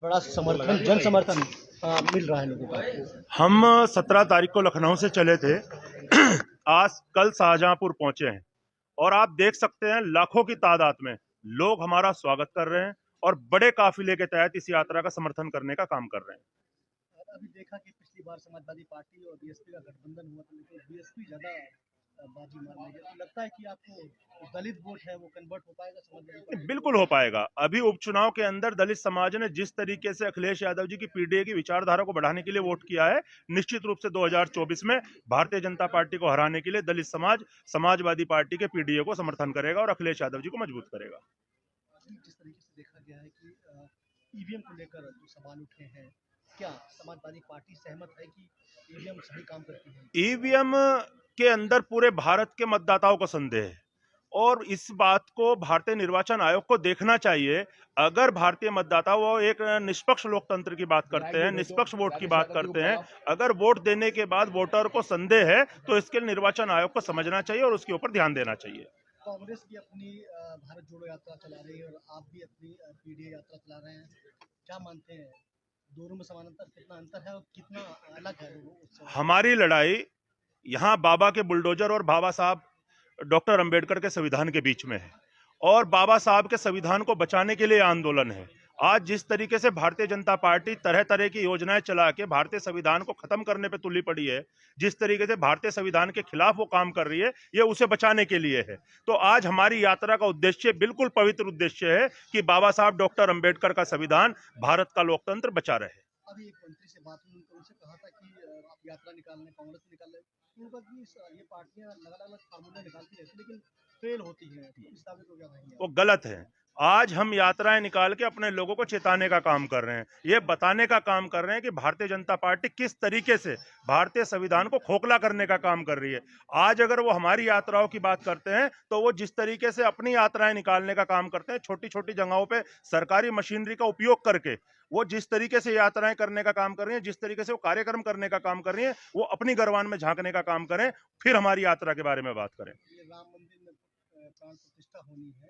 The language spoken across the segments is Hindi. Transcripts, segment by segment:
बड़ा समर्थन, जन समर्थन मिल रहा है लोगों का। हम 17 तारीख को लखनऊ से चले थे आज कल शाहजहांपुर पहुंचे हैं और आप देख सकते हैं लाखों की तादाद में लोग हमारा स्वागत कर रहे हैं और बड़े काफिले के तहत इस यात्रा का समर्थन करने का काम कर रहे हैं। अभी देखा कि पिछली बार समाजवादी पार्टी और बीएसपी का गठबंधन हुआ था, लेकिन बीएसपी ज्यादा बाजी मार रही है। तो लगता है कि आपको दलित वोट है वो कन्वर्ट हो पाएगा समाजवादी पार्टी? बिल्कुल हो पाएगा। अभी उपचुनाव के अंदर दलित समाज ने जिस तरीके से अखिलेश यादव जी की पीडीए की विचारधारा को बढ़ाने के लिए वोट किया है, निश्चित रूप से 2024 में भारतीय जनता पार्टी को हराने के लिए दलित समाज समाजवादी पार्टी के पीडीए को समर्थन करेगा और अखिलेश यादव जी को मजबूत करेगा। जिस तरीके से देखा गया है कि ईवीएम को लेकर जो सवाल उठे हैं, क्या समाजवादी पार्टी सहमत है कि ईवीएम सही काम करती है? ईवीएम के अंदर पूरे भारत के मतदाताओं को संदेह है और इस बात को भारतीय निर्वाचन आयोग को देखना चाहिए। अगर भारतीय मतदाता वो एक निष्पक्ष लोकतंत्र की बात करते हैं, निष्पक्ष वोट की बात करते हैं, अगर वोट देने के बाद वोटर को संदेह है तो इसके लिए निर्वाचन आयोग को समझना चाहिए और उसके ऊपर ध्यान देना चाहिए। कांग्रेस भी अपनी भारत जोड़ो यात्रा चला रही है और आप भी अपनी पीडीए यात्रा चला रहे हैं, क्या मानते हैं दोनों में समानांतर कितना अंतर है और कितना अलग है? हमारी लड़ाई यहाँ बाबा के बुलडोजर और बाबा साहब डॉक्टर अंबेडकर के संविधान के बीच में है और बाबा साहब के संविधान को बचाने के लिए आंदोलन है। आज जिस तरीके से भारतीय जनता पार्टी तरह तरह की योजनाएं चला के भारतीय संविधान को खत्म करने पे तुली पड़ी है, जिस तरीके से भारतीय संविधान के खिलाफ वो काम कर रही है, ये उसे बचाने के लिए है। तो आज हमारी यात्रा का उद्देश्य बिल्कुल पवित्र उद्देश्य है कि बाबा साहब डॉक्टर अंबेडकर का संविधान भारत का लोकतंत्र बचा रहे। अभी एक मंत्री से बात हुई, उनसे कहा था कि आप यात्रा निकाल रहे, कांग्रेस निकाल रहे, ये पार्टियां अलग-अलग फार्मूले निकालती रहती लेकिन फेल होती हैं, तो साबित हो जाता है। वो गलत है। आज हम यात्राएं निकाल के अपने लोगों को चेताने का काम कर रहे हैं, ये बताने का काम कर रहे हैं कि भारतीय जनता पार्टी किस तरीके से भारतीय संविधान को खोखला करने का काम कर रही है। आज अगर वो हमारी यात्राओं की बात करते हैं तो वो जिस तरीके से अपनी यात्राएं निकालने का काम करते हैं, छोटी छोटी जगहों पे सरकारी मशीनरी का उपयोग करके वो जिस तरीके से यात्राएं करने का काम कर रही हैं, जिस तरीके से वो कार्यक्रम करने का काम कर रही हैं, वो अपनी गरवान में झांकने का काम करें, फिर हमारी यात्रा के बारे में बात करें। राम मंदिर में प्राण प्रतिष्ठा होनी है,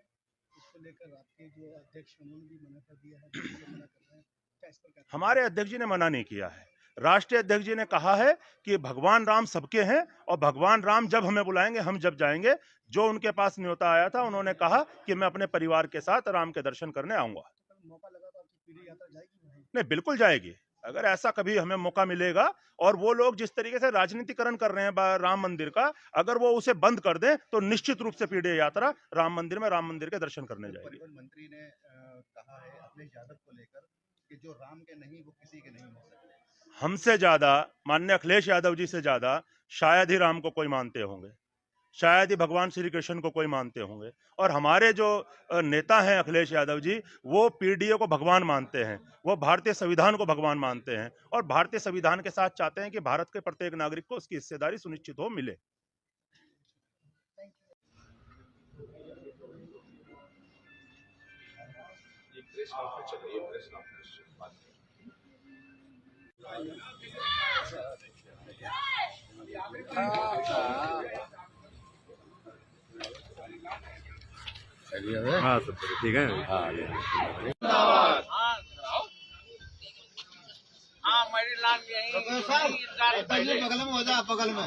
इसको लेकर आपके जो अध्यक्ष उन्होंने भी मना कर दिया है, मना कर रहे हैं, क्या इस पर? हमारे अध्यक्ष जी ने मना नहीं किया है। राष्ट्रीय अध्यक्ष जी ने कहा है कि भगवान राम सबके हैं और भगवान राम जब हमें बुलाएंगे हम जब जाएंगे। जो उनके पास न्योता आया था उन्होंने कहा कि मैं अपने परिवार के साथ राम के दर्शन करने आऊंगा। तो मौका लगा तो आपकी पीढ़ी यात्रा जाएगी? नहीं, बिल्कुल जाएगी। अगर ऐसा कभी हमें मौका मिलेगा और वो लोग जिस तरीके से राजनीतिकरण कर रहे हैं राम मंदिर का, अगर वो उसे बंद कर दें तो निश्चित रूप से पीढ़ी यात्रा राम मंदिर में राम मंदिर के दर्शन करने जाएगी। परिवहन मंत्री ने कहा है अखिलेश यादव को लेकर कि जो राम के नहीं वो किसी के नहीं हो सकते। हमसे ज्यादा, माननीय अखिलेश यादव जी से ज्यादा शायद ही राम को कोई मानते होंगे, शायद ही भगवान श्री कृष्ण को कोई मानते होंगे। और हमारे जो नेता हैं अखिलेश यादव जी, वो पीडीए को भगवान मानते हैं, वो भारतीय संविधान को भगवान मानते हैं और भारतीय संविधान के साथ चाहते हैं कि भारत के प्रत्येक नागरिक को उसकी हिस्सेदारी सुनिश्चित हो मिले। हाँ सब ठीक है। हाँ मेरी लाल यही बगल में हो जा, बगल में।